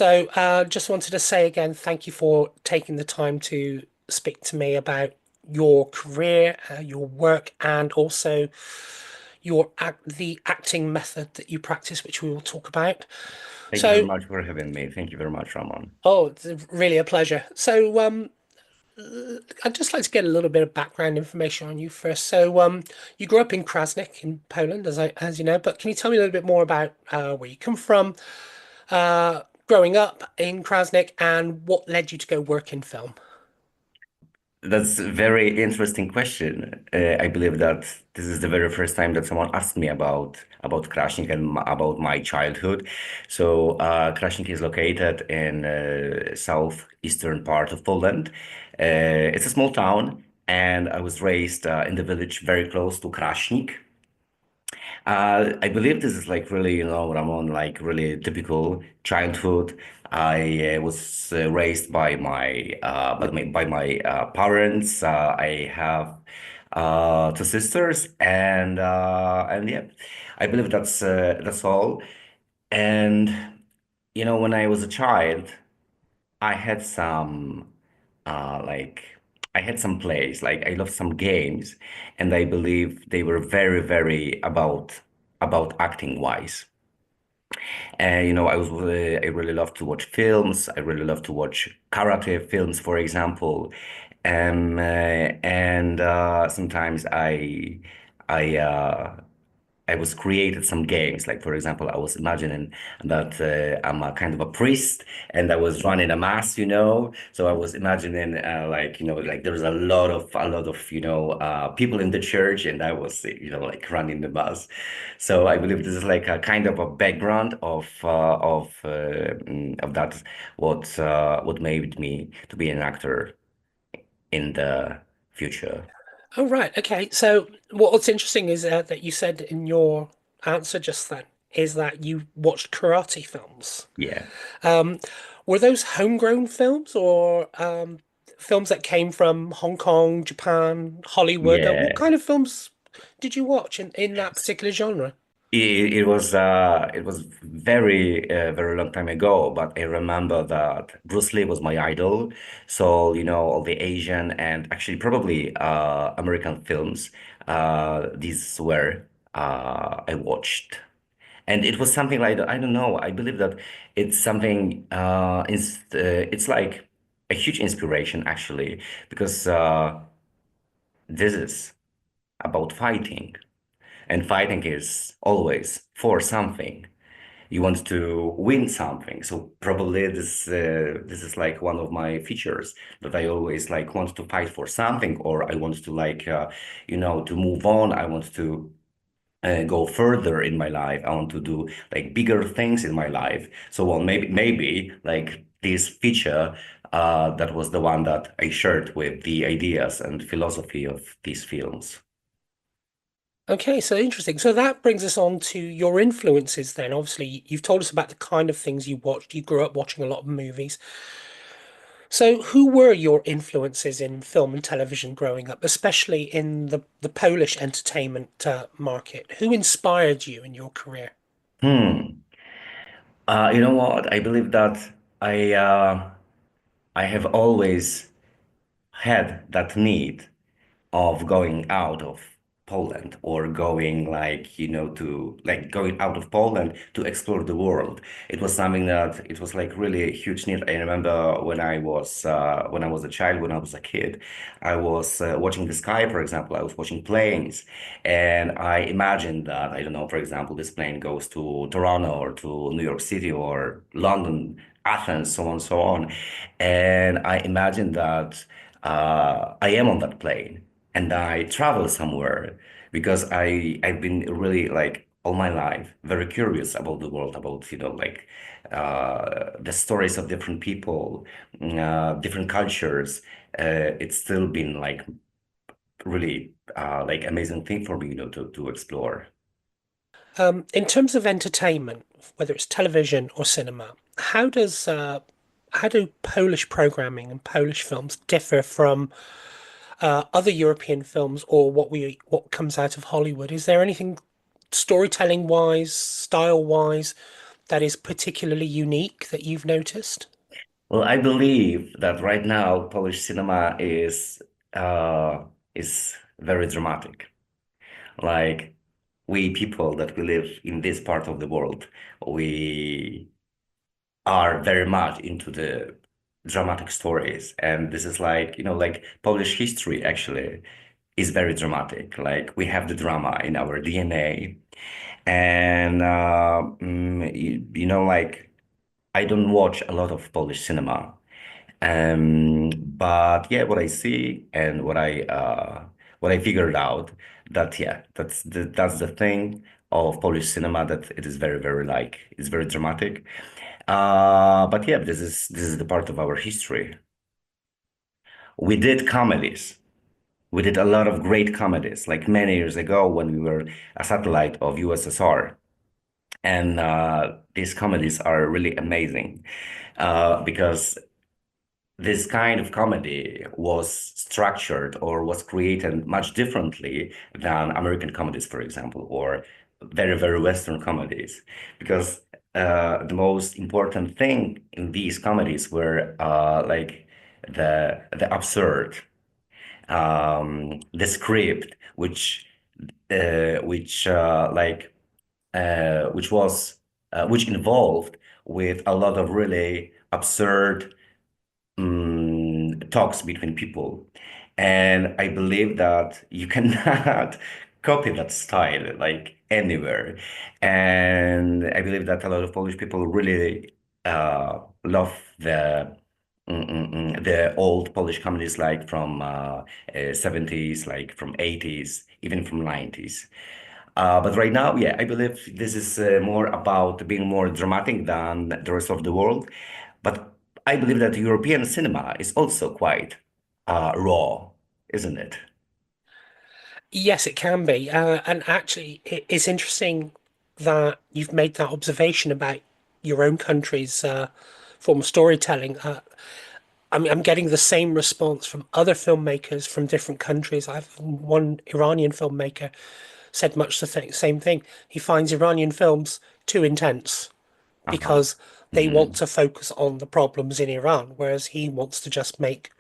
So, just wanted to say again, thank you for taking the time to speak to me about your career, your work, and also the acting method that you practice, which we will talk about. Thank you very So, much for having me. Thank you very much, Ramon. oh, it's really a pleasure. So, I'd just like to get a little bit of background information on you first. So, you grew up in Krasnik in Poland, as you know, but can you tell me a little bit more about where you come from, growing up in Krasnik, and what led you to go work in film? That's a very interesting question. I believe that this is the very first time that someone asked me about Krasnik and about my childhood. So, Krasnik is located in southeastern part of Poland. It's a small town, and I was raised in the village very close to Krasnik. I believe this is like really, Ramon, like really typical childhood. I was raised by my parents. I have two sisters, and yeah, I believe that's all. And when I was a child, I had some like I had some plays, like I loved some games, and I believe they were very, very about acting wise. And I really love to watch films. I really love to watch karate films, for example. And sometimes I I was created some games. Like for example, I was imagining that I'm a kind of a priest and I was running a mass, So I was imagining like there's a lot of people in the church and I was like running the mass. So I believe this is like a kind of a background of that what made me to be an actor in the future. Oh, right. Okay. So, what's interesting is that you said in your answer just then is that you watched karate films. Yeah. Um, were those homegrown films or films that came from Hong Kong, Japan, Hollywood? What Yeah. kind of films did you watch in that particular genre? It was very very long time ago, but I remember that Bruce Lee was my idol. So all the Asian and actually probably American films, these were I watched, and it was something like I don't know. I believe that it's something it's like a huge inspiration actually because this is about fighting. And fighting is always for something. You want to win something. So probably this is like one of my features that I always like want to fight for something, or I want to like to move on. I want to go further in my life. I want to do like bigger things in my life. So well, maybe like this feature that was the one that I shared with the ideas and philosophy of these films. Okay, so interesting. So that brings us on to your influences then. Obviously, you've told us about the kind of things you watched. You grew up watching a lot of movies. So who were your influences in film and television growing up, especially in the Polish entertainment market? Who inspired you in your career? Hmm. You know what? I believe that I uh, I have always had that need of going out of Poland or going like, to like going out of Poland to explore the world. It was something that it was like really a huge need. I remember when I was a child, when I was a kid, I was watching the sky, for example. I was watching planes, and I imagined that, I don't know, for example, this plane goes to Toronto or to New York City or London, Athens, so on, so on. And I imagined that I am on that plane and I travel somewhere because I've been really like all my life very curious about the world, about like the stories of different people, different cultures. It's still been like really like amazing thing for me, to explore. In terms of entertainment, whether it's television or cinema, how do Polish programming and Polish films differ from other European films or what comes out of Hollywood? Is there anything storytelling wise, style wise, that is particularly unique that you've noticed? Well, I believe that right now Polish cinema uh is very dramatic. Like we people that we live in this part of the world, we are very much into the dramatic stories. And this is like, like Polish history actually is very dramatic. Like we have the drama in our DNA. And like I don't watch a lot of Polish cinema. But yeah, what I see and what I figured out that yeah, that's the thing of Polish cinema that it is very, very like it's very dramatic. But yeah, this is the part of our history. We did comedies. We did a lot of great comedies, like many years ago when we were a satellite of USSR. And these comedies are really amazing because this kind of comedy was structured or was created much differently than American comedies, for example, or very, very Western comedies. Because the most important thing in these comedies were like the absurd, the script, which was which involved with a lot of really absurd talks between people. And I believe that you cannot copy that style like anywhere. And I believe that a lot of Polish people really love the old Polish comedies like from 70s, like from 80s, even from 90s. But right now, yeah, I believe this is more about being more dramatic than the rest of the world. But I believe that European cinema is also quite raw, isn't it? Yes, it can be. And actually, it's interesting that you've made that observation about your own country's form of storytelling. I'm getting the same response from other filmmakers from different countries. I've one Iranian filmmaker said much the same thing. He finds Iranian films too intense Uh-huh. because they want Hmm. to focus on the problems in Iran, whereas he wants to just make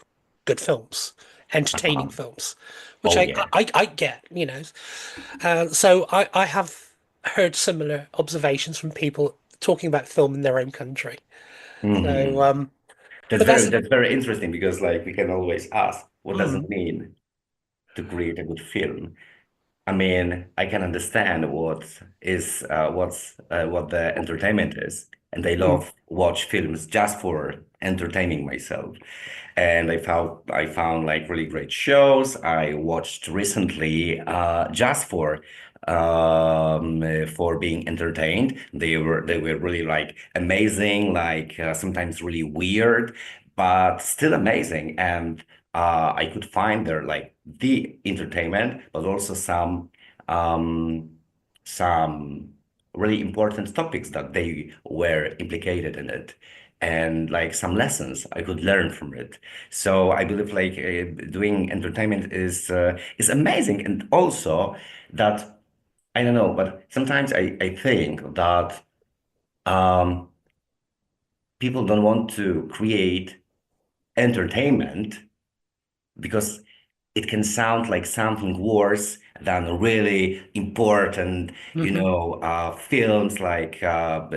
good films, entertaining Uh-huh. films, which Oh yeah. I get, you know. So I have heard similar observations from people talking about film in their own country. So, Hmm. That's but very that's that's very interesting because like we can always ask, what does it mm, mean to create a good film? I mean, I can understand what the entertainment is, and I mm, love watch films just for entertaining myself. And I found like really great shows. I watched recently just for being entertained. They were really like amazing, like sometimes really weird, but still amazing. And I could find there like the entertainment, but also um, some really important topics that they were implicated in it, and like some lessons I could learn from it. So I believe like doing entertainment is amazing, and also that I don't know, but sometimes I think that um, people don't want to create entertainment because it can sound like something worse than really important, mhm, films like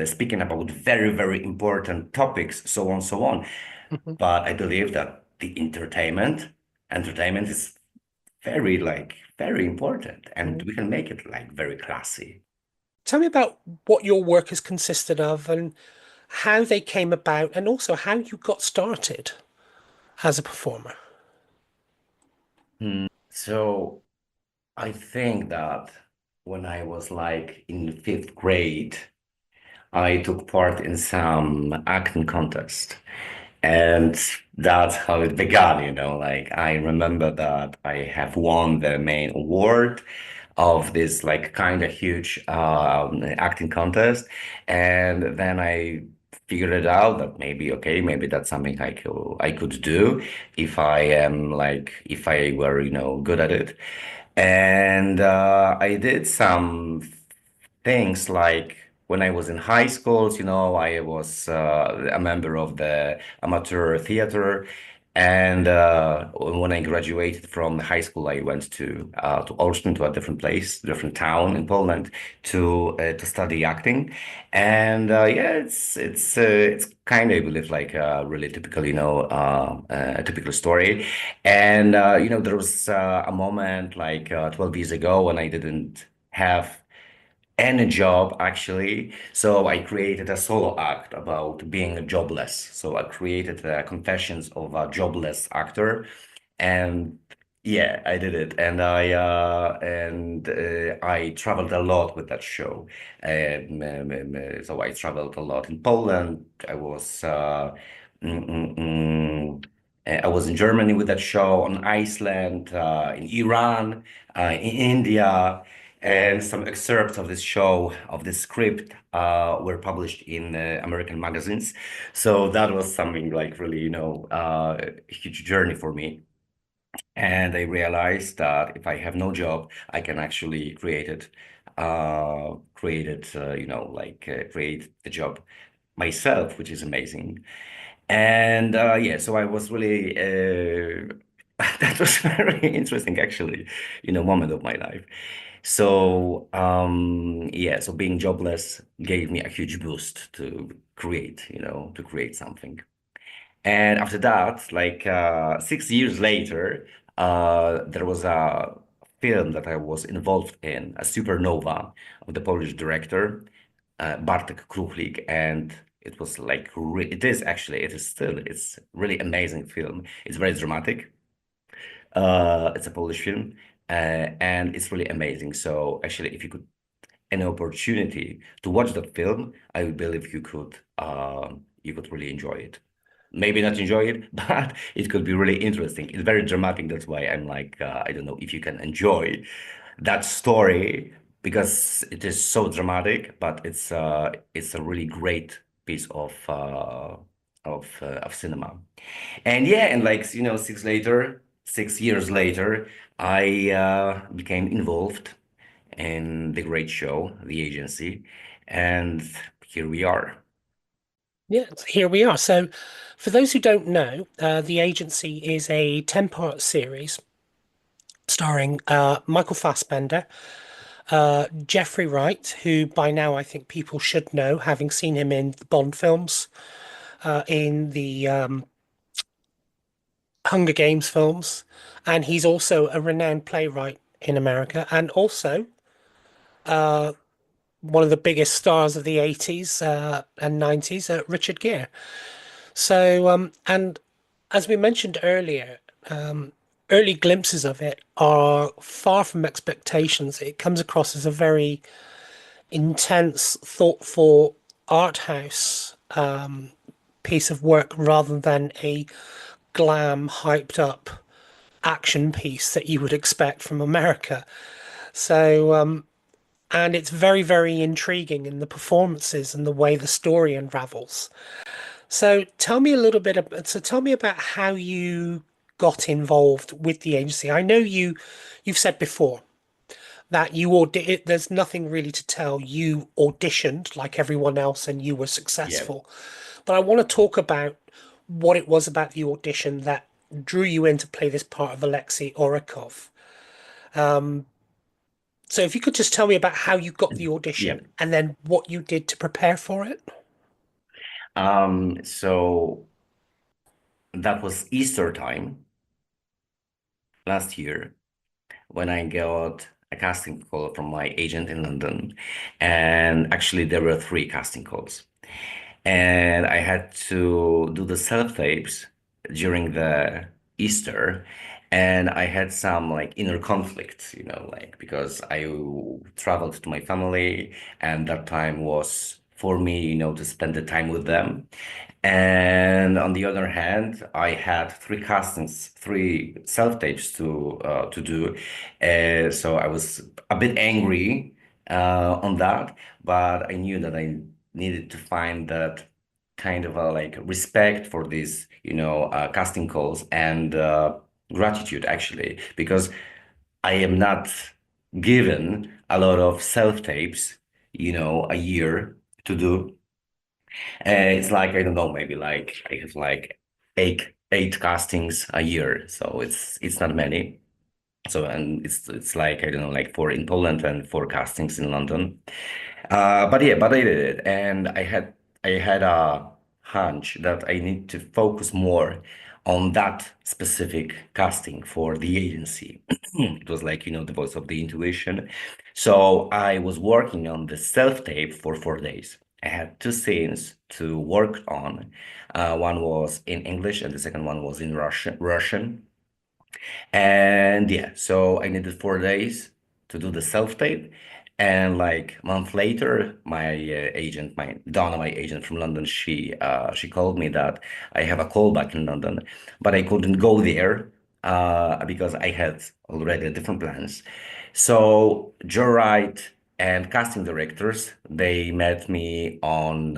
speaking about very, very important topics, so on, so on. mhm, But I believe that the entertainment is very, like, very important, and mhm. we can make it like very classy. Tell me about what your work has consisted of and how they came about, and also how you got started as a performer. So I think that when I was like in fifth grade, I took part in some acting contest. And that's how it began, Like I remember that I have won the main award of this like kind of huge acting contest. And then I figured it out that maybe, okay, maybe that's something I could do if I were, good at it. And I did some things like when I was in high schools, I was a member of the amateur theater. And when I graduated from high school, I went to Olsztyn, to a different place, different town in Poland, to study acting. And yeah, it's kind of, I believe, like a really typical, typical story. And there was a moment like 12 years ago when I didn't have any job actually. So I created a solo act about being jobless. So I created Confessions of a Jobless Actor, and yeah, I did it, and I traveled a lot with that show. So I traveled a lot in Poland. Mm, mm, mm, I was in Germany with that show, on Iceland, in Iran, in India. And some excerpts of this show, of this script, were published in American magazines. So that was something like really, a huge journey for me. And I realized that if I have no job, I can actually create the job myself, which is amazing. And yeah, so I was really, that was very interesting, actually, moment of my life. So yeah, so being jobless gave me a huge boost to create something. And after that, like 6 years later, there was a film that I was involved in, a supernova of the Polish director, Bartek Kruchlik, and it was like it is still, it's really amazing film. It's very dramatic. It's a Polish film, and it's really amazing. So actually, if you could an opportunity to watch that film, I believe you could really enjoy it. Maybe not enjoy it, but it could be really interesting. It's very dramatic. That's why I'm like, I don't know if you can enjoy that story because it is so dramatic, but it's a really great piece of cinema. And yeah, and like 6 years later, I became involved in the great show, The Agency, and here we are. Yeah, so here we are. So, for those who don't know, The Agency is a 10-part series starring Michael Fassbender, Jeffrey Wright, who by now I think people should know, having seen him in the Bond films, in the Hunger Games films, and he's also a renowned playwright in America, and also one of the biggest stars of the 80s and 90s, Richard Gere. So, and as we mentioned earlier, early glimpses of it are far from expectations. It comes across as a very intense, thoughtful art house piece of work rather than a glam, hyped up action piece that you would expect from America. So, and it's very, very intriguing in the performances and the way the story unravels. So tell me about how you got involved with the agency. I know you've said before that there's nothing really to tell. You auditioned like everyone else and you were Yeah. successful. But I want to talk about what it was about the audition that drew you in to play this part of Alexei Orikov. So if you could just tell me about how you got the Yeah. audition and then what you did to prepare for it. So that was Easter time last year when I got a casting call from my agent in London. And actually, there were three casting calls. And I had to do the self-tapes during the Easter. And I had some like inner conflict, like because I traveled to my family, and that time was for me, to spend the time with them. And on the other hand, I had three castings, three self-tapes to do. So I was a bit angry on that, but I knew that I needed to find that kind of a like respect for these, casting calls and gratitude actually, because I am not given a lot of self tapes, a year to do. It's like, I don't know, maybe like I have like eight castings a year, so it's not many. So and it's like I don't know, like four in Poland and four castings in London. But yeah, but I did it, and I had a hunch that I need to focus more on that specific casting for the agency. It was like, the voice of the intuition. So I was working on the self-tape for 4 days. I had two scenes to work on. One was in English, and the second one was in Russian. And yeah, so I needed 4 days to do the self-tape. And like a month later, my agent, my Donna, my agent from London, she called me that I have a call back in London, but I couldn't go there because I had already different plans. So Joe Wright and casting directors, they met me on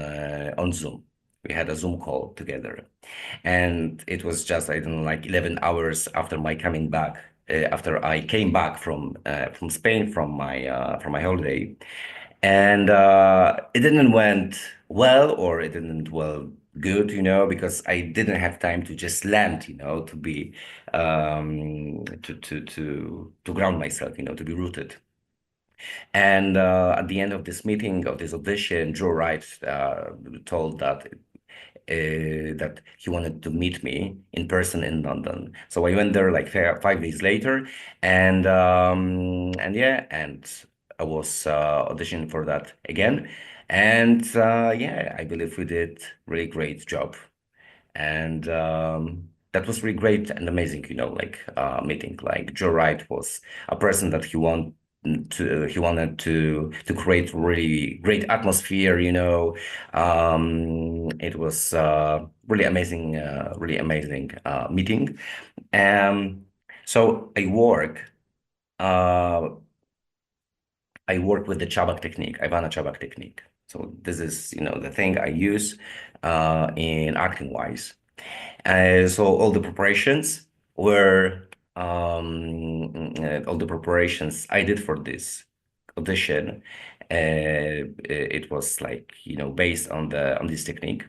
Zoom. We had a Zoom call together. And it was just, I don't know, like 11 hours after my coming back, after I came back from Spain from my holiday. And it didn't went well, or it didn't well good, because I didn't have time to just land, to be to ground myself, to be rooted. And at the end of this meeting, of this audition, Joe Wright told that he wanted to meet me in person in London. So I went there like 5 days later, and yeah, and I was auditioning for that again, and yeah, I believe we did really great job, and that was really great and amazing, like meeting. Like Joe Wright was a person that he wanted to create really great atmosphere, it was really amazing meeting. um so uh I work with the Chubbuck technique, Ivana Chubbuck technique. So this is, the thing I use in acting wise. So were all the preparations I did for this audition. It was like, based on this technique.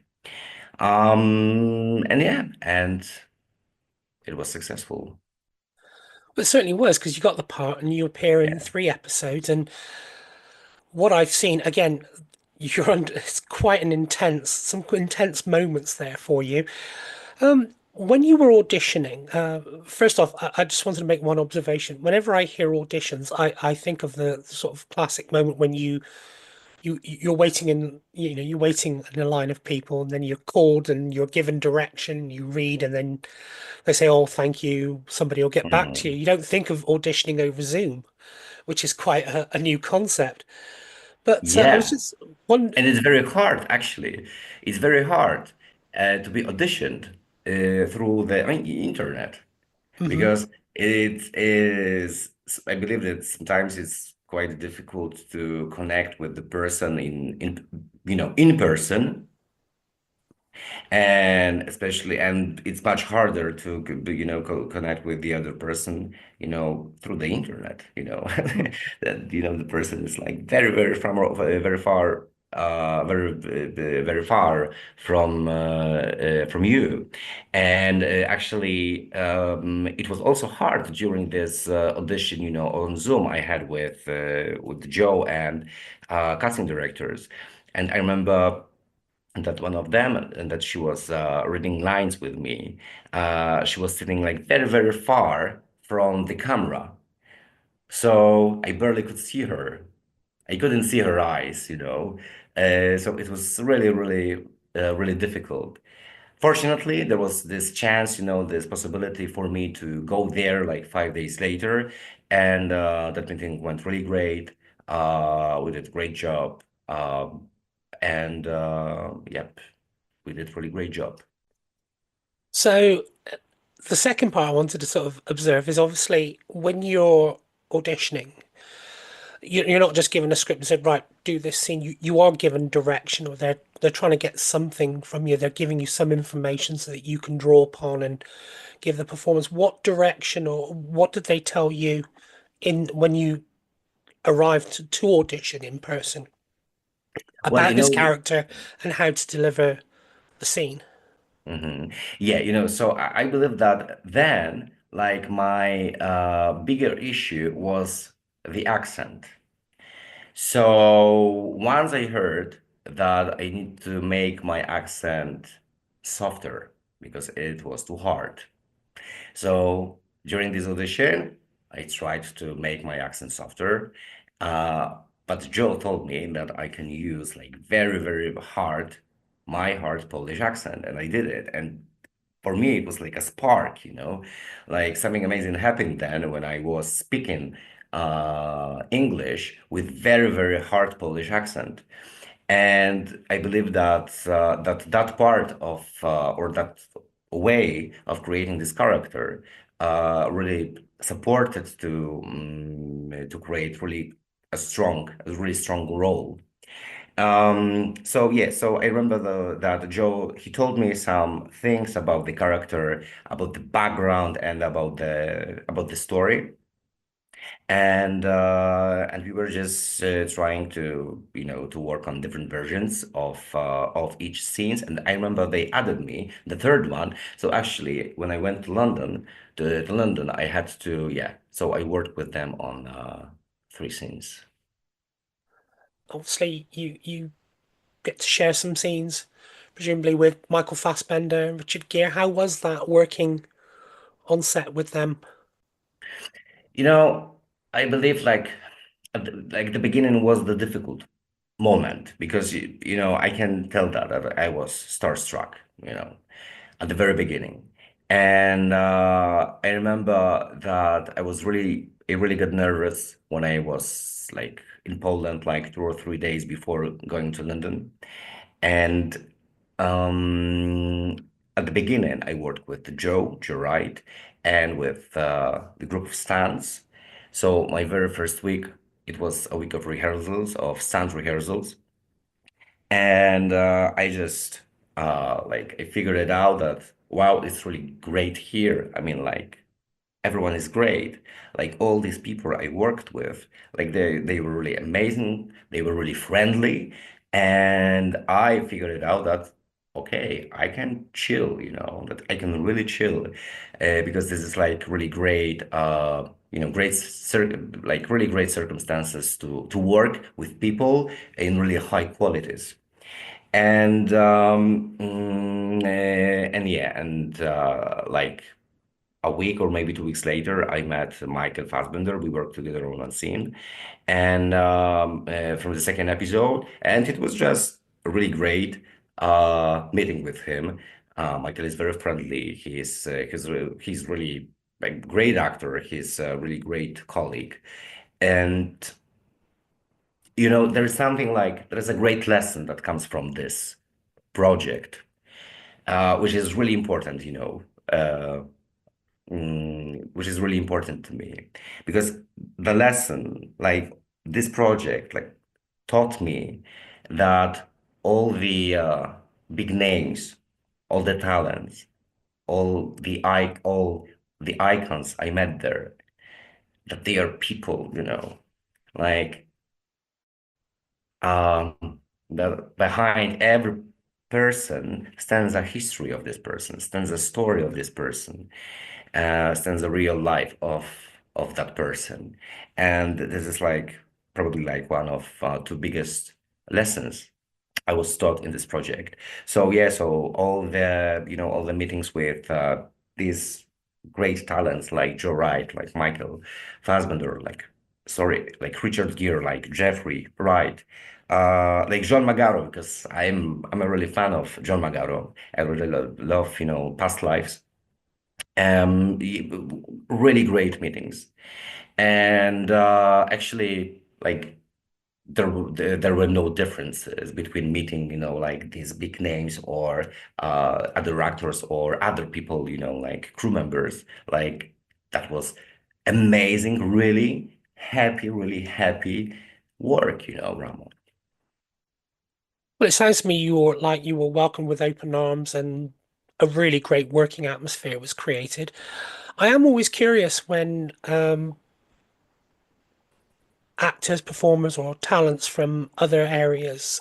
And yeah, and it was successful. But it certainly was because you got the part and you appear in Yeah. 3 episodes. And what I've seen, again, you're under, it's quite an intense, some intense moments there for you. When you were auditioning, first off, I just wanted to make one observation. Whenever I hear auditions, I think of the sort of classic moment when you're waiting you're waiting in a line of people, and then you're called and you're given direction, you read, and then they say, "Oh, thank you, somebody will get back to you." Mhm. You don't think of auditioning over Zoom, which is quite a new concept. But I was Yeah. just one. And it's very hard, actually. It's very hard to be auditioned through the internet, Mhm. because it is, I believe that sometimes it's quite difficult to connect with the person in person, and especially, and it's much harder to connect with the other person, through the internet, that the person is like very far, very far from you. And actually, it was also hard during this audition, on Zoom I had with Joe and casting directors. And I remember that one of them, and that she was reading lines with me. She was sitting like very, very far from the camera. So I barely could see her. I couldn't see her eyes. So it was really, really, really difficult. Fortunately, there was this chance, this possibility for me to go there like 5 days later. And that meeting went really great. We did a great job. And yep, we did a really great job. So the second part I wanted to sort of observe is obviously when you're auditioning, you're not just given a script and said, right, do this scene. You are given direction, or they're trying to get something from you. They're giving you some information so that you can draw upon and give the performance. What direction or what did they tell you in when you arrived to audition in person? Well, about his character and how to deliver the scene. mhm. Yeah, so I believe that then, like my bigger issue was the accent. So once I heard that I need to make my accent softer because it was too hard. So during this audition, I tried to make my accent softer. Uh, but Joe told me that I can use like very, very hard Polish accent, and I did it. And for me, it was like a spark, like something amazing happened then when I was speaking English with very, very hard Polish accent. And I believe that that part of or that way of creating this character really supported to create really a really strong role. So yeah, so I remember that Joe, he told me some things about the character, about the background, and about the story. And we were just trying to to work on different versions of each scenes. And I remember they added me the third one. So actually, when I went to London, I had to, yeah. So I worked with them on three scenes. Obviously, you get to share some scenes, presumably with Michael Fassbender and Richard Gere. How was that working on set with them? You know, I believe like like the beginning was the difficult moment because I can tell that I was starstruck, at the very beginning. And I remember that I was really got nervous when I was like in Poland like 2 or 3 days before going to London. And um, at the beginning, I worked with Joe Wright, and with the group of stands. So my very first week, it was a week of rehearsals, of stand rehearsals. And I just like I figured it out that wow, it's really great here. I mean, like everyone is great. Like all these people I worked with, like they were really amazing. They were really friendly, and I figured it out that okay, I can chill. That I can really chill because this is like really great. Like really great circumstances to work with people in really high qualities. And yeah, and like a week or maybe 2 weeks later, I met Michael Fassbender. We worked together on one scene, and from the second episode, and it was just really great meeting with him. Michael is very friendly. He's really like great actor. He's a really great colleague, and there is something like there is a great lesson that comes from this project, which is really important. Which is really important to me because the lesson, like this project, like taught me that all the big names, all the talents, all the icons I met there, that they are people, like that behind every person stands a history of this person, stands a story of this person, stands a real life of that person. And this is like probably like one of two biggest lessons I was taught in this project. So yeah, so all the meetings with these great talents like Joe Wright, like Michael Fassbender, like Richard Gere, like Jeffrey Wright, like John Magaro, because I'm a really fan of John Magaro. I really love past lives. Y- Really great meetings, and actually, like there were no differences between meeting, like these big names or other actors or other people, like crew members. Like that was amazing, really happy work, Ramon. Well, it sounds to me you were welcomed with open arms and a really great working atmosphere was created. I am always curious when actors, performers, or talents from other areas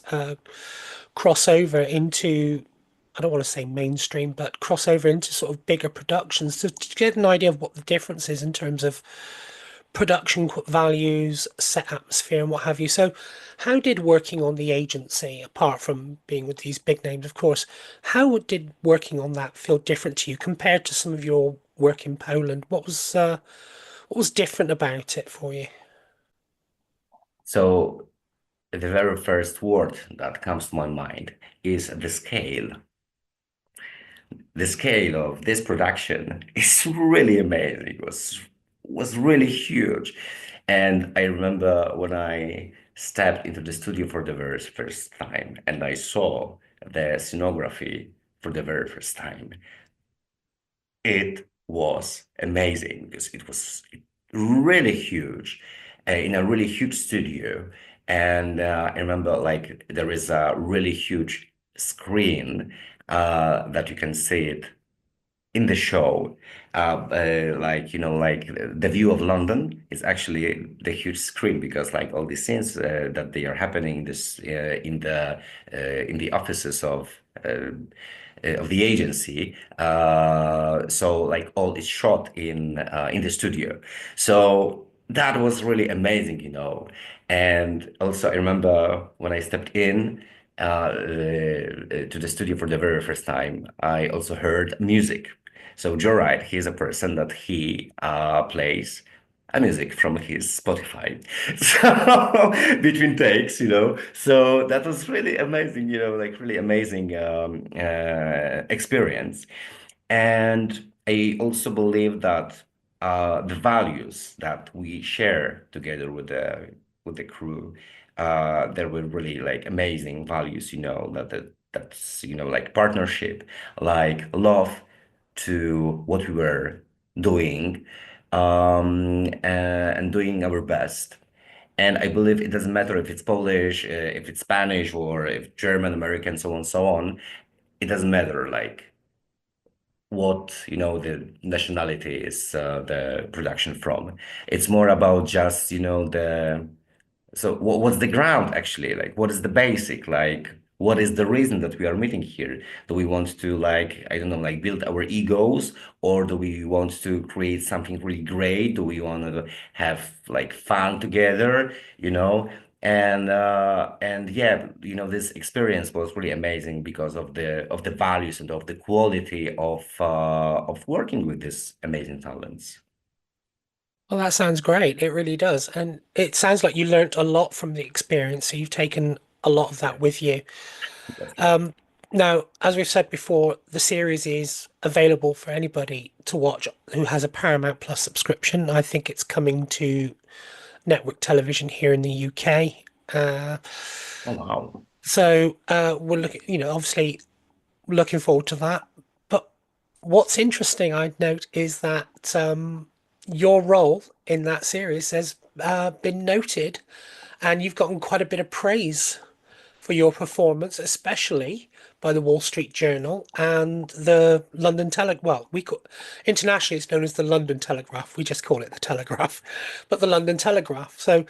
cross over into, I don't want to say mainstream, but cross over into sort of bigger productions to get an idea of what the difference is in terms of production values, set atmosphere, and what have you. So, how did working on the agency, apart from being with these big names, of course, how did working on that feel different to you compared to some of your work in Poland? What was different about it for you? So the very first word that comes to my mind is the scale. The scale of this production is really amazing. It was really huge. And I remember when I stepped into the studio for the very first time and I saw the scenography for the very first time. It was amazing because it was really huge in a really huge studio. And I remember like there is a really huge screen that you can see it in the show, like like the view of London is actually the huge screen because like all these scenes that they are happening this in the offices of the agency. So like all is shot in the studio. So that was really amazing, And also I remember when I stepped in to the studio for the very first time, I also heard music. So Joe Wright, he's a person that he plays a music from his Spotify. So between takes, So that was really amazing, like really amazing experience. And I also believe that the values that we share together with the crew, there were really like amazing values, that's like partnership, like love to what we were doing, and doing our best. And I believe it doesn't matter if it's Polish, if it's Spanish, or if German, American, so on, so on. It doesn't matter. Like what the nationality is the production from. It's more about just the so what's the ground actually? Like, what is the basic? Like, what is the reason that we are meeting here? Do we want to like, I don't know, like build our egos, or do we want to create something really great? Do we want to have like fun together? And yeah, this experience was really amazing because of the values and of the quality of working with these amazing talents. Well, that sounds great. It really does. And it sounds like you learnt a lot from the experience. So you've taken a lot of Yeah, that with you. that's right. Now, as we've said before, the series is available for anybody to watch who has a Paramount Plus subscription. I think it's coming to network television here in the UK. Uh, Oh, wow. we're looking, obviously looking forward to that. But what's interesting, I'd note, is that your role in that series has been noted, and you've gotten quite a bit of praise for your performance, especially by the Wall Street Journal and the London Telegraph. Well, internationally it's known as the London Telegraph. We just call it the Telegraph, but the London Telegraph. So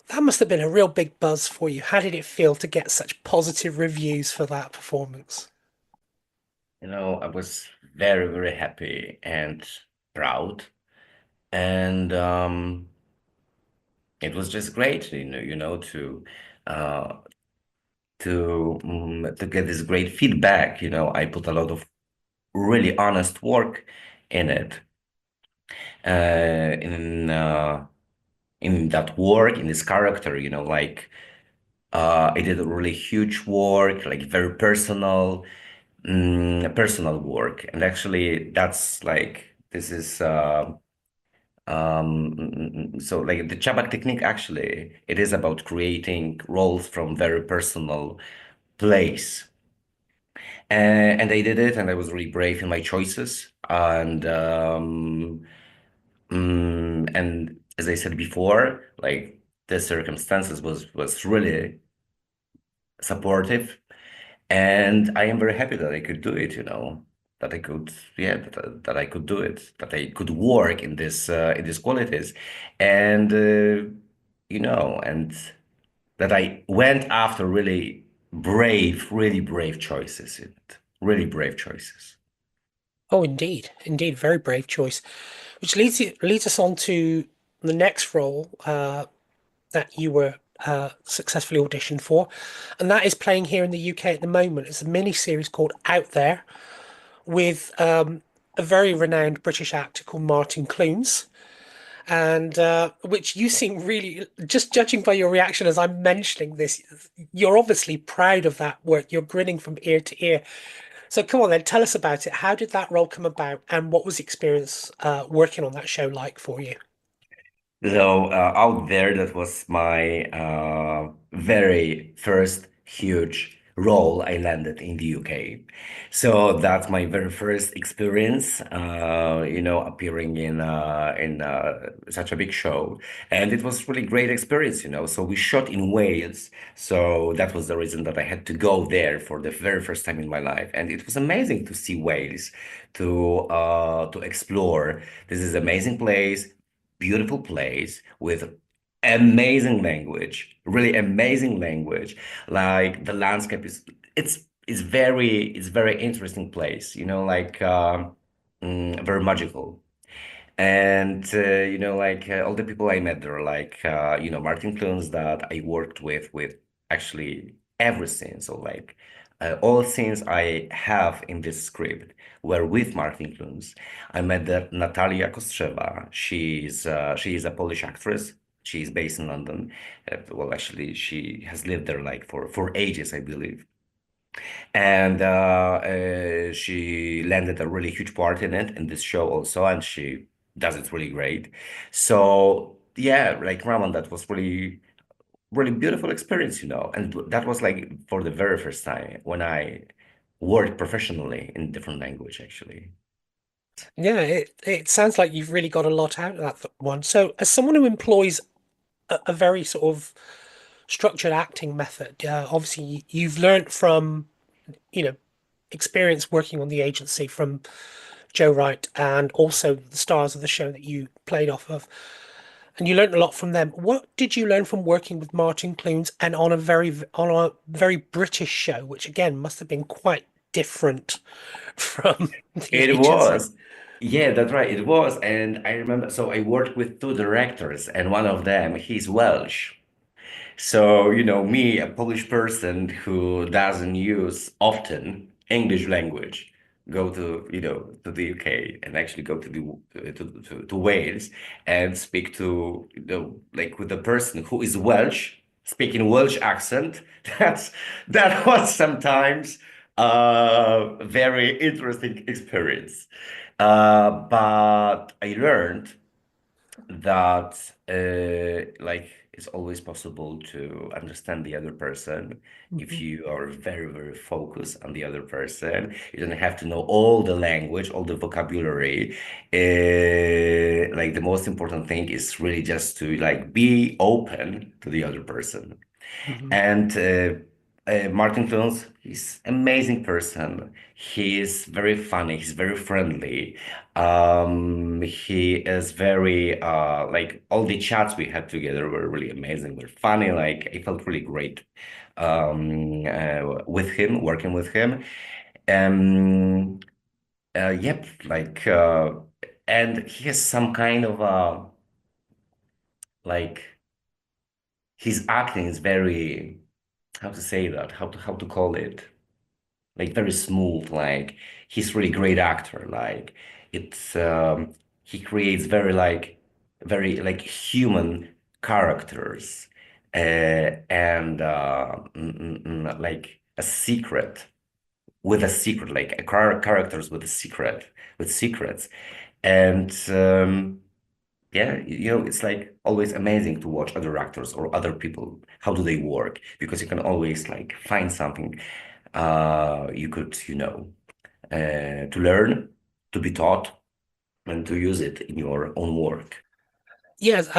that must have been a real big buzz for you. How did it feel to get such positive reviews for that performance? I was very, very happy and proud. And it was just great, uh, to get this great feedback. I put a lot of really honest work in it, uh, in uh, in that work, in this character. Like I did a really huge work, like very personal work, and actually, that's like this is. So like the Chubbuck technique, actually, it is about creating roles from very personal place. And I did it, and I was really brave in my choices. And as I said before, like the circumstances was really supportive, and I am very happy that I could do it, that I could, yeah, that I could do it, that I could work in this in these qualities. And and that I went after really brave choices in it. Really brave choices. Oh, indeed, indeed, very brave choice. Which leads us on to the next role that you were successfully auditioned for, and that is playing here in the UK at the moment. It's a mini series called Out There with a very renowned British actor called Martin Clunes, and which you seem really, just judging by your reaction as I'm mentioning this, you're obviously proud of that work. You're grinning from ear to ear. So come on then, tell us about it. How did that role come about, and what was the experience working on that show like for you? So out there, that was my very first huge role I landed in the UK. So that's my very first experience, appearing in such a big show, and it was really great experience. So we shot in Wales, so that was the reason that I had to go there for the very first time in my life, and it was amazing to see Wales, to explore. This is amazing place, beautiful place with amazing language, really amazing language. Like the landscape is, it's very interesting place, very magical. And all the people I met there, Martin Clunes that I worked with actually every scene. So all scenes I have in this script were with Martin Clunes. I met that Natalia Kostrzewa. She is a Polish actress. She is based in London. Well, actually, she has lived there like for ages, I believe. And she landed a really huge part in it in this show also, and she does it really great. So yeah, like Raman, that was really beautiful experience. And that was like for the very first time when I worked professionally in different language actually. Yeah, it sounds like you've really got a lot out of that one. So, as someone who employs a very sort of structured acting method, obviously you've learnt from, you know, experience working on the agency from Joe Wright and also the stars of the show that you played off of, and you learnt a lot from them. What did you learn from working with Martin Clunes and on a very British show, which again must have been quite different from the It agency? was. Yeah, that's right. It was. And I remember, so I worked with two directors, and one of them, he's Welsh. So, me, a Polish person who doesn't use often English language, go to the UK and actually go to to Wales and speak to, like with a person who is Welsh, speaking Welsh accent. That's that was sometimes a very interesting experience. But I learned that it's always possible to understand the other person if Mhm, you are very focused on the other person. You don't have to know all the language, all the vocabulary. Like the most important thing is really just to like be open to the other person. mhm, And Martin Jones, he's amazing person. He is very funny. He's very friendly. He is very like all the chats we had together were really amazing. Were funny. Like I felt really great with him, working with him. Um, yep, and he has some kind of like his acting is very, how to say that, how to call it, like very smooth. Like he's really great actor. Like it's he creates very like human characters, and like a secret with a secret, like characters with a secret, with secrets. And yeah, it's like always amazing to watch other actors or other people. How do they work? Because you can always like find something you could, to learn, to be taught, and to use it in your own work. Yes,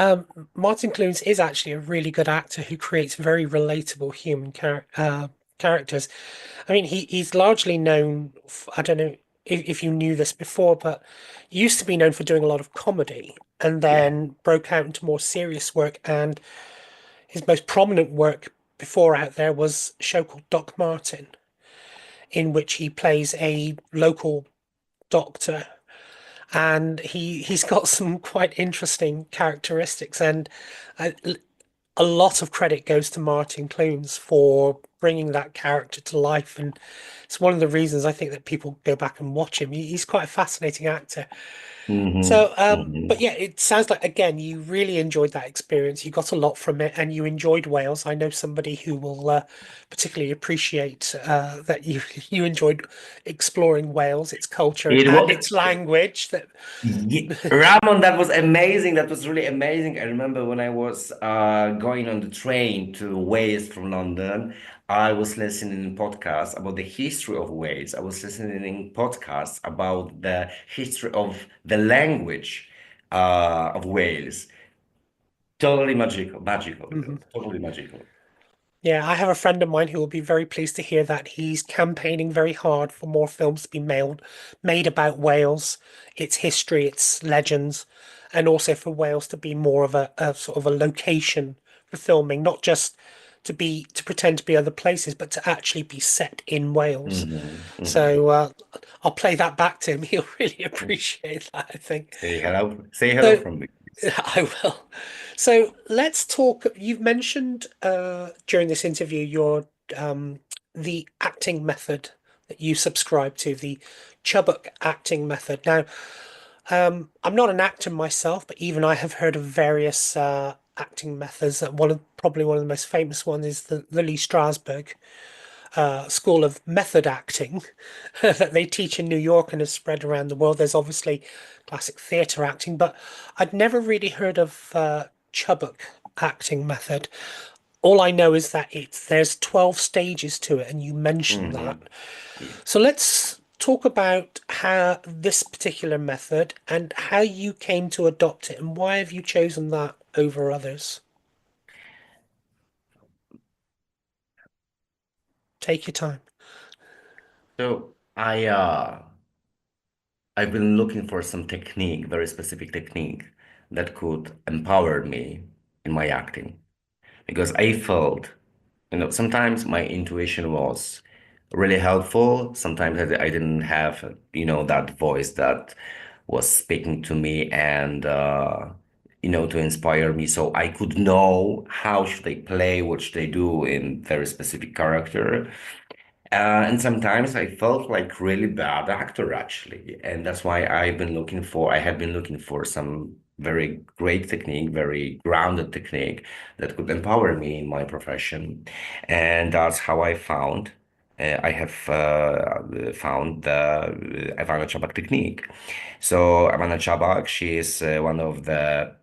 Martin Clunes is actually a really good actor who creates very relatable human characters. I mean, he's largely known. I don't know if you knew this before, but he used to be known for doing a lot of comedy, and Yeah. then broke out into more serious work. And his most prominent work before out there was a show called Doc Martin, in which he plays a local doctor, and he's got some quite interesting characteristics, and a, a lot of credit goes to Martin Clunes for bringing that character to life, and it's one of the reasons I think that people go back and watch him. He's quite a fascinating actor. Hmm. So, but Hmm. yeah, it sounds like again you really enjoyed that experience. You got a lot from it, and you enjoyed Wales. I know somebody who will particularly appreciate that you you enjoyed exploring Wales, its culture, It and was. its language. That Ramon, that was amazing. That was really amazing. I remember when I was going on the train to Wales from London, I was listening to podcasts about the history of Wales. I was listening podcasts about the history of the language of Wales. Totally magical, magical, you know, Mhm. totally magical. Yeah, I have a friend of mine who will be very pleased to hear that he's campaigning very hard for more films to be made about Wales, its history, its legends, and also for Wales to be more of a sort of a location for filming, not just to pretend to be other places, but to actually be set in Wales. Hmm. Hmm. So I'll play that back to him. He'll really appreciate that, I think. Say hello. Say hello So from me, please. I will. So let's talk. You've mentioned during this interview your the acting method that you subscribe to, the Chubbuck acting method. Now, I'm not an actor myself, but even I have heard of various acting methods. That probably one of the most famous ones is the Lee Strasberg school of method acting that they teach in New York and is spread around the world. There's obviously classic theatre acting, but I'd never really heard of Chubbuck acting method. All I know is that there's 12 stages to it, and you mentioned that. Hmm. Yeah. So let's talk about how this particular method and how you came to adopt it, and why have you chosen that over others? Take your time. So I've been looking for some technique, very specific technique that could empower me in my acting because I felt, sometimes my intuition was really helpful. Sometimes I didn't have, that voice that was speaking to me and, to inspire me. So I could know how should they play, what should they do in very specific character. And sometimes I felt like really bad actor actually, and that's why I have been looking for some very great technique, very grounded technique that could empower me in my profession, and that's how I have found the Ivana Chubbuck technique. So Ivana Chubbuck, she is one of the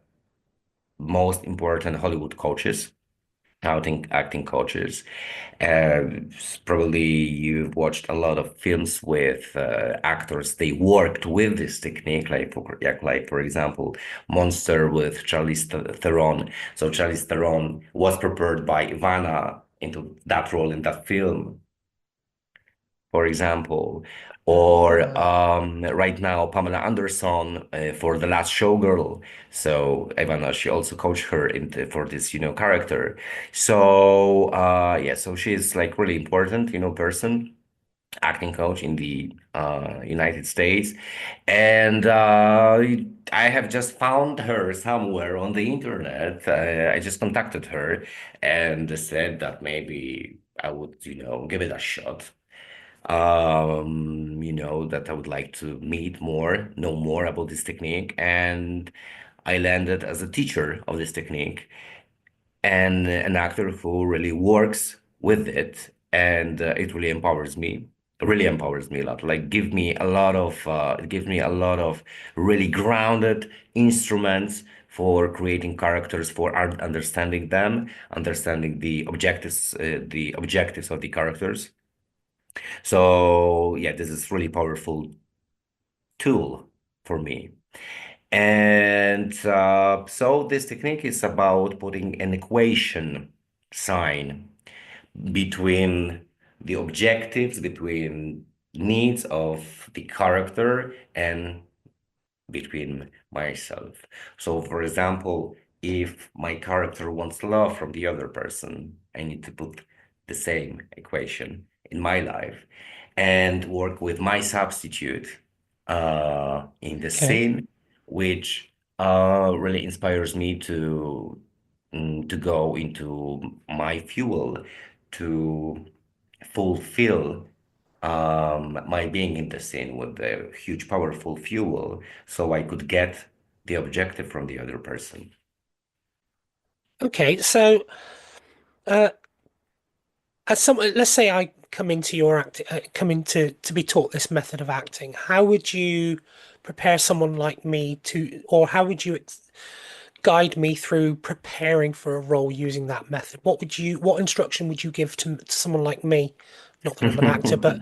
most important Hollywood coaches, acting coaches. Probably you've watched a lot of films with actors. They worked with this technique, like for example, Monster with Theron. So Charlize Theron was prepared by Ivana into that role in that film, for example. Or Right. right now, Pamela Anderson for The Last Showgirl. So Ivana, she also coached her for this, character. So yeah, so she is like really important, person, acting coach in the United States. And I have just found her somewhere on the internet. I just contacted her and said that maybe I would, give it a shot, that I would like to meet more, know more about this technique. And I landed as a teacher of this technique and an actor who really works with it. And it really empowers me a lot. Like, it gives me a lot of really grounded instruments for creating characters, for understanding them, understanding the objectives of the characters. So yeah, this is really powerful tool for me. And so this technique is about putting an equation sign between the objectives, between needs of the character and between myself. So for example, if my character wants love from the other person, I need to put the same equation in my life and work with my substitute in the Okay. scene, which really inspires me to go into my fuel to fulfill my being in the scene with the huge, powerful fuel, so I could get the objective from the other person. Okay. So, uh, as someone, let's say I come into your act, come into to be taught this method of acting, how would you prepare someone like me to, or how would you guide me through preparing for a role using that method? What instruction would you give to someone like me? Not that I'm an actor, but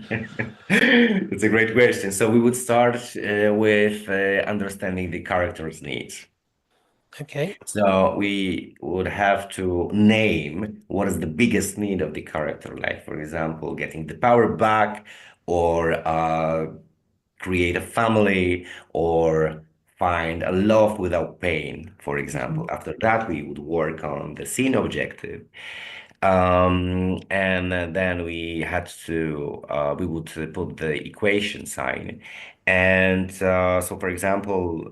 It's a great question. So we would start with understanding the character's needs. okay. So we would have to name what is the biggest need of the character, like for example, getting the power back, or create a family, or find a love without pain, for example. Hmm. After that, we would work on the scene objective. And then we would put the equation sign. And so, for example,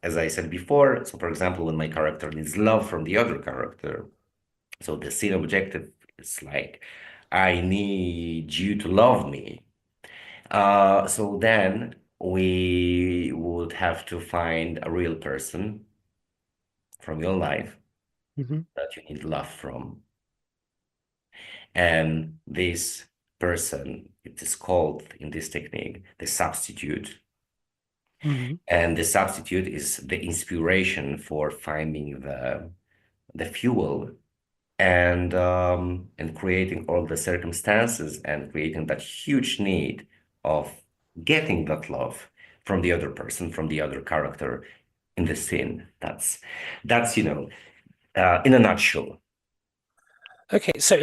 as I said before, so for example, when my character needs love from the other character, so the scene objective is like, I need you to love me. So then we would have to find a real person from your life Hmm. that you need love from. And this person, it is called in this technique, the substitute. Hmm. And the substitute is the inspiration for finding the fuel and creating all the circumstances and creating that huge need of getting that love from the other person, from the other character in the scene. That's in a nutshell. Okay, so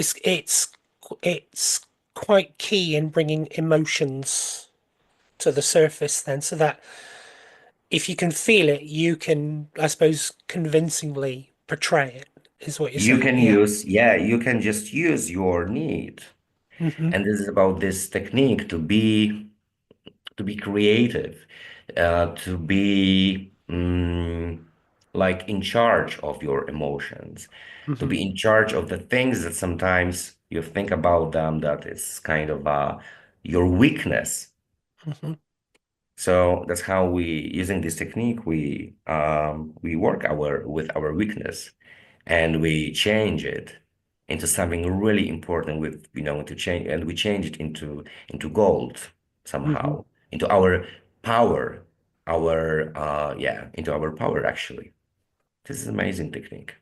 it's quite key in bringing emotions to the surface then, so that if you can feel it, you can, I suppose, convincingly portray it, is what you're You saying. can Yeah. use, yeah, you can just use your need. Hmm. And this is about this technique to be creative, to be like in charge of your emotions, to Hmm. be in charge of the things that sometimes you think about them that is kind of your weakness. Hmm. So that's how using this technique, we work with our weakness, and we change it into something really important to change, and we change it into gold Hmm. somehow, into our power, into our power actually. This is an amazing technique.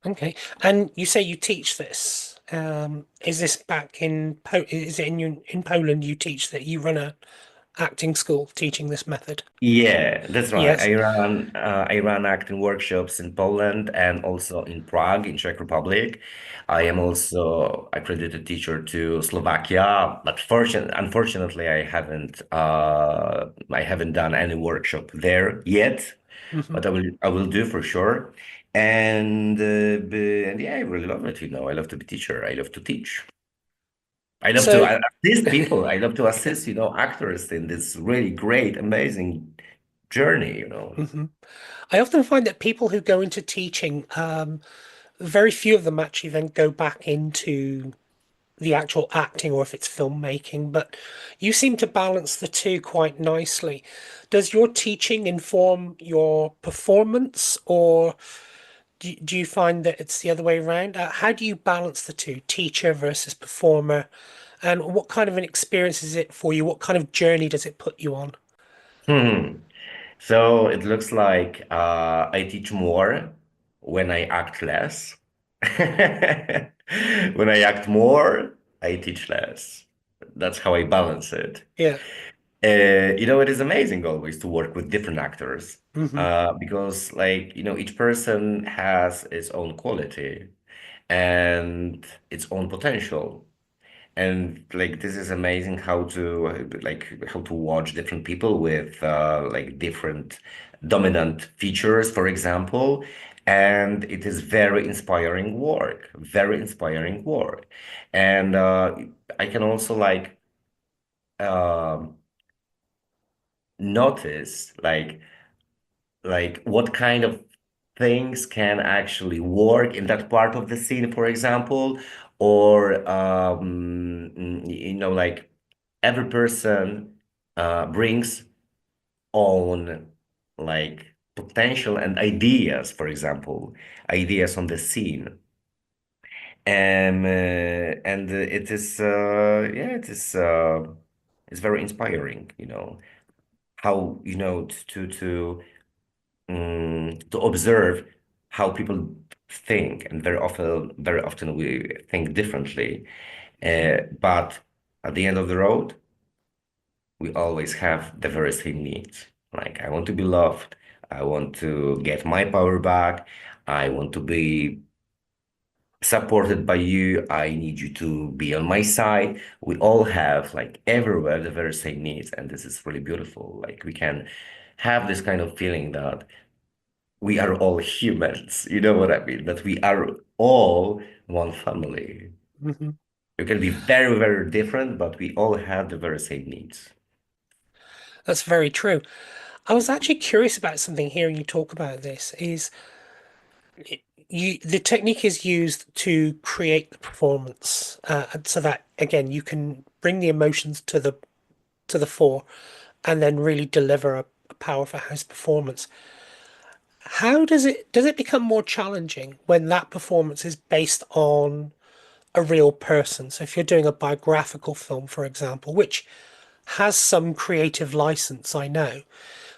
Okay. And you say you teach this. Is this back in is it in Poland you teach that you run a acting school teaching this method? Yeah, that's right. Yes. I run acting workshops in Poland and also in Prague, in Czech Republic. I am also accredited teacher to Slovakia, but unfortunately, I haven't done any workshop there yet, Hmm. but I will do for sure. And yeah, I really love it. I love to be teacher. I love to teach. I love to So, assist people. I love to assist, actors in this really great, amazing journey. mhm. I often find that people who go into teaching, very few of them actually then go back into the actual acting or if it's filmmaking, but you seem to balance the two quite nicely. Does your teaching inform your performance, or do you find that it's the other way around? How do you balance the two, teacher versus performer? And what kind of an experience is it for you? What kind of journey does it put you on? Hmm. So it looks like I teach more when I act less. When I act more, I teach less. That's how I balance it. Yeah. It is amazing always to work with different actors, Hmm. because, like, each person has its own quality and its own potential. And like this is amazing how to watch different people with like different dominant features, for example. And it is very inspiring work. And I can also um notice like what kind of things can actually work in that part of the scene, for example, or like every person brings own like potential and ideas, for example, ideas on the scene. And it is yeah, it's very inspiring, how to observe how people think, and very often we think differently. But at the end of the road, we always have the very same needs. Like, I want to be loved. I want to get my power back. I want to be supported by you. I need you to be on my side. We all have, like, everywhere the very same needs. And this is really beautiful. Like, we can have this kind of feeling that we are all humans. You know what I mean? That we are all one family. Hmm. We can be very, very different, but we all have the very same needs. That's very true. I was actually curious about something hearing you talk about this is the technique is used to create the performance, and so that again you can bring the emotions to the fore and then really deliver a powerful house performance. How does it become more challenging when that performance is based on a real person? So if you're doing a biographical film, for example, which has some creative license, I know,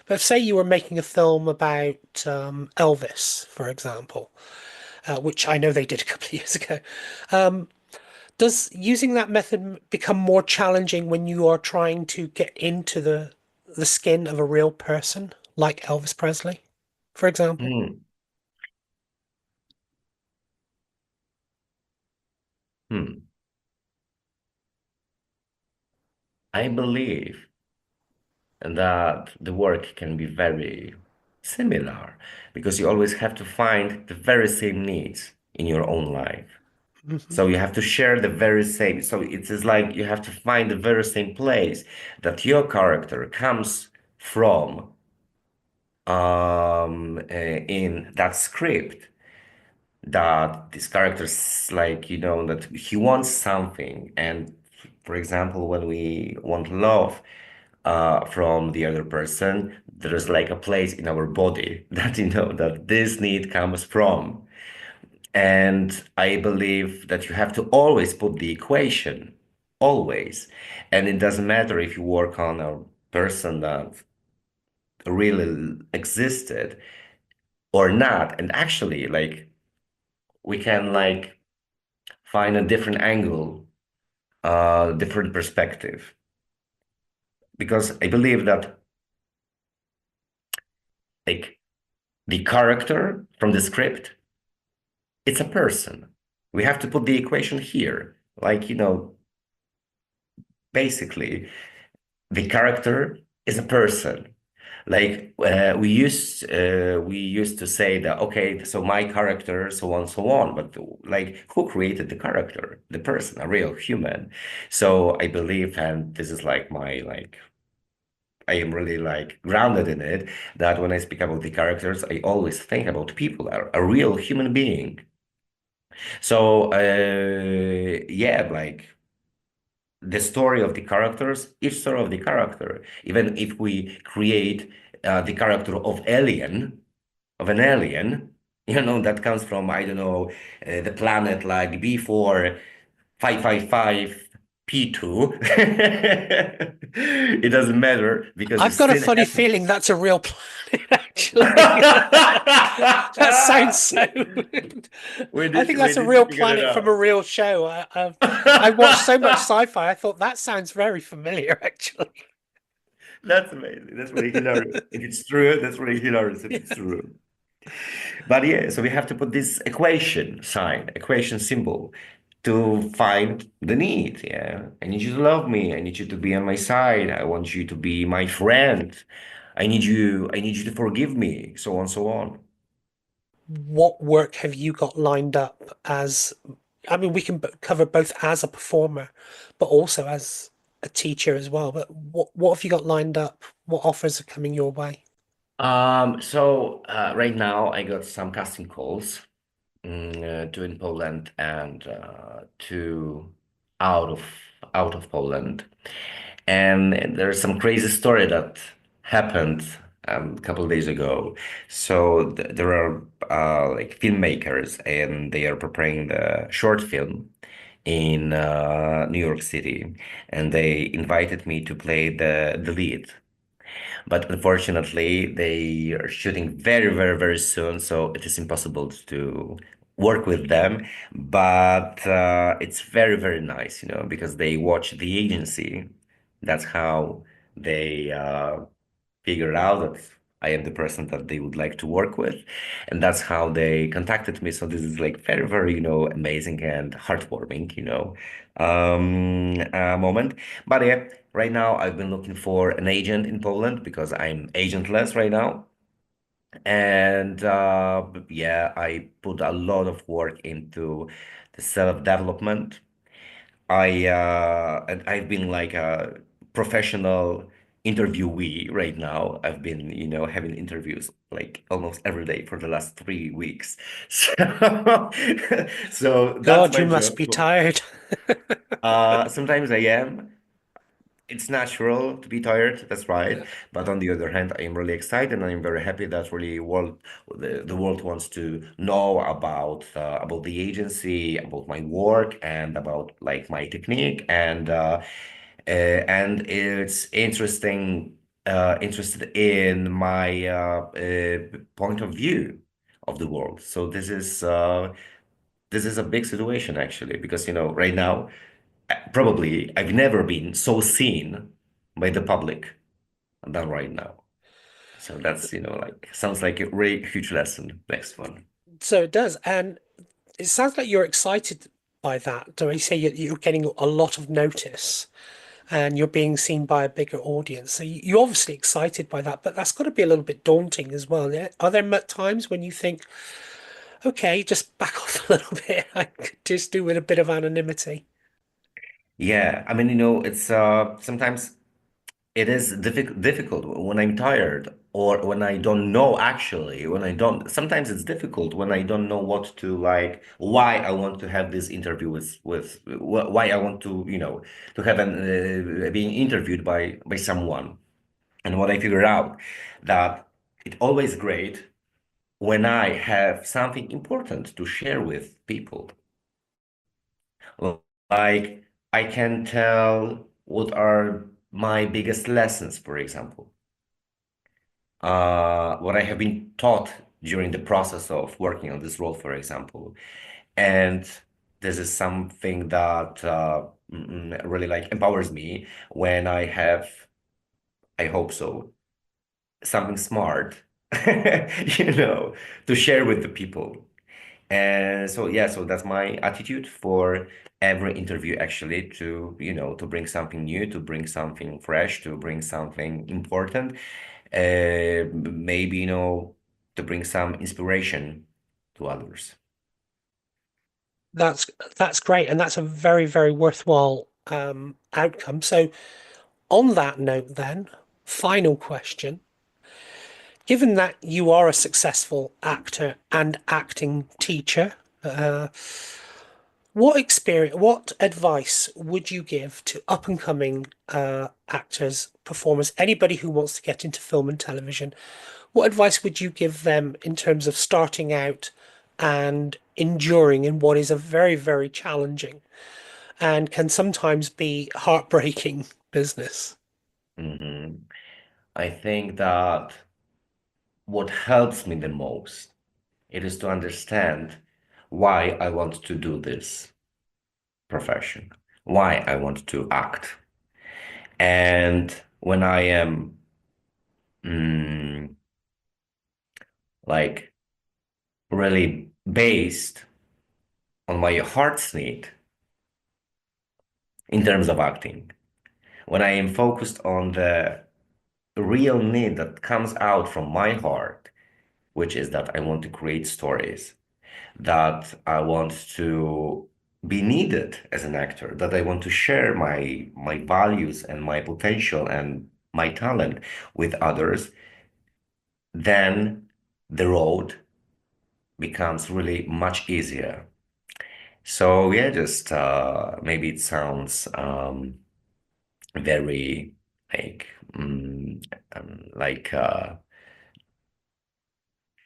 but if, say, you were making a film about Elvis, for example, which I know they did a couple of years ago, does using that method become more challenging when you are trying to get into the skin of a real person, like Elvis Presley, for example? Hmm. Hmm. I believe that the work can be very similar because you always have to find the very same needs in your own life. Hmm. So you have to share the very same. So it is like you have to find the very same place that your character comes from in that script. That this character's like, that he wants something. And for example, when we want love from the other person, there is like a place in our body that that this need comes from. And I believe that you have to always put the equation, always. And it doesn't matter if you work on a person that really existed or not. And actually, like, we can like find a different angle, different perspective. Because I believe that like the character from the script, it's a person. We have to put the equation here. Like, basically, the character is a person. Like we used to say that, okay, so my character, so on, but like who created the character? The person, a real human. So I believe, and this is like my like I am really like grounded in it, that when I speak about the characters, I always think about people, a real human being. So yeah, like the story of the characters, each story of the character, even if we create the character of an alien, that comes from, I don't know, the planet like B4 555 P2, it doesn't matter because you I've got a still funny have feeling that's a real planet, actually. That sounds so. I think we that's a need to real figure it planet from a out. real show. I watched so much sci-fi. I thought that sounds very familiar, actually. That's amazing. That's really hilarious. If it's true, that's really hilarious if it's Yeah. true. But yeah, so we have to put this equation symbol. to find the need. Yeah. I need you to love me. I need you to be on my side. I want you to be my friend. I need you to forgive me, so on, so on. What work have you got lined up as, I mean, we can cover both as a performer, but also as a teacher as well. But what have you got lined up? What offers are coming your way? Right now I got some casting calls, two in Poland and two out of out of Poland. And there's some crazy story that happened a couple of days ago. So th there are like filmmakers, and they are preparing the short film in New York City, and they invited me to play the lead. But unfortunately, they are shooting very, very, very soon, so it is impossible to work with them. But it's very, very nice, because they watch the agency. That's how they figured out that I am the person that they would like to work with. And that's how they contacted me. So this is like very, very, amazing and heartwarming, moment. But yeah, right now I've been looking for an agent in Poland because I'm agentless right now. And yeah, I put a lot of work into the self-development. And I've been like a professional interviewee right now. I've been, having interviews like almost every day for the last 3 weeks. So, so that's God, my you must job. be tired. Sometimes I am. It's natural to be tired, that's right. Yeah. But on the other hand, I am really excited and I'm very happy that really the world wants to know about the agency, about my work, and about like my technique, and it's interested in my point of view of the world. So this is a big situation actually, because right now probably I've never been so seen by the public than right now. So that's, like sounds like a really huge lesson. Next one. So it does. And it sounds like you're excited by that. Do I say you're getting a lot of notice and you're being seen by a bigger audience? So you're obviously excited by that, but that's got to be a little bit daunting as well. Yeah? Are there times when you think, okay, just back off a little bit. I could just do with a bit of anonymity. Yeah, I mean, it's sometimes it is difficult when I'm tired or when I don't know actually, when I don't, sometimes it's difficult when I don't know what to like, why I want to have this interview why I want to, to have being interviewed by someone. And what I figured out that it's always great when I have something important to share with people. Like I can tell what are my biggest lessons, for example, what I have been taught during the process of working on this role, for example. And this is something that really like empowers me when I have, I hope so, something smart, you know, to share with the people. And so, yeah, so that's my attitude for every interview, actually, to, to bring something new, to bring something fresh, to bring something important, maybe, to bring some inspiration to others. That's that's great, and that's a very, very worthwhile outcome. So on that note, then, final question. Given that you are a successful actor and acting teacher, uh, what advice would you give to up and coming actors, performers, anybody who wants to get into film and television? What advice would you give them in terms of starting out and enduring in what is a very, very challenging and can sometimes be heartbreaking business? hmm I think that what helps me the most, it is to understand why I want to do this profession, why I want to act. And when I am mm, like really based on my heart's need, in terms of acting. When I am focused on the real need that comes out from my heart, which is that I want to create stories, that I want to be needed as an actor, that I want to share my values and my potential and my talent with others, then the road becomes really much easier. So yeah, just maybe it sounds very like like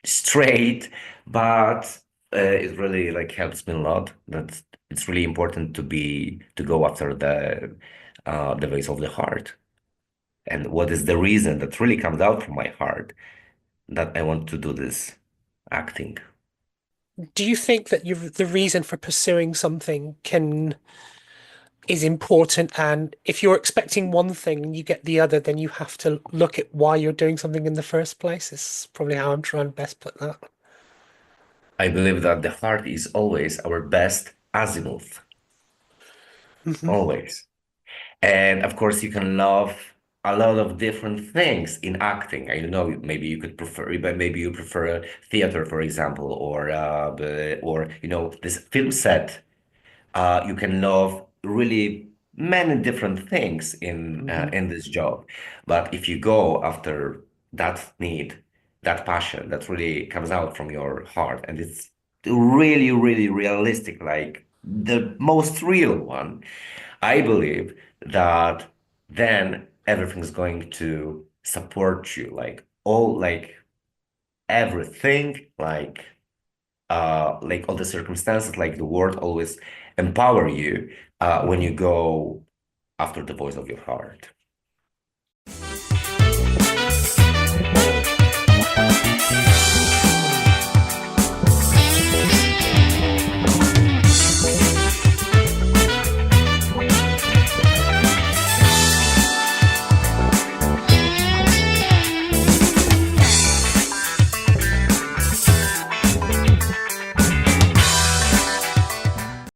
straight, but it really like helps me a lot. That it's really important to go after the ways of the heart. And what is the reason that really comes out from my heart that I want to do this acting? Do you think that the reason for pursuing something can is important, and if you're expecting one thing and you get the other, then you have to look at why you're doing something in the first place? Is probably how I'm trying to best put that. I believe that the heart is always our best azimuth, Hmm. always. And of course, you can love a lot of different things in acting. I don't know, maybe you could prefer, but maybe you prefer theater, for example, or you know, this film set. You can love really many different things Hmm. in this job. But if you go after that need, that passion that really comes out from your heart, and it's really, really realistic, like the most real one, I believe that then everything's going to support you, like everything, like all the circumstances, like the world always empower you when you go after the voice of your heart.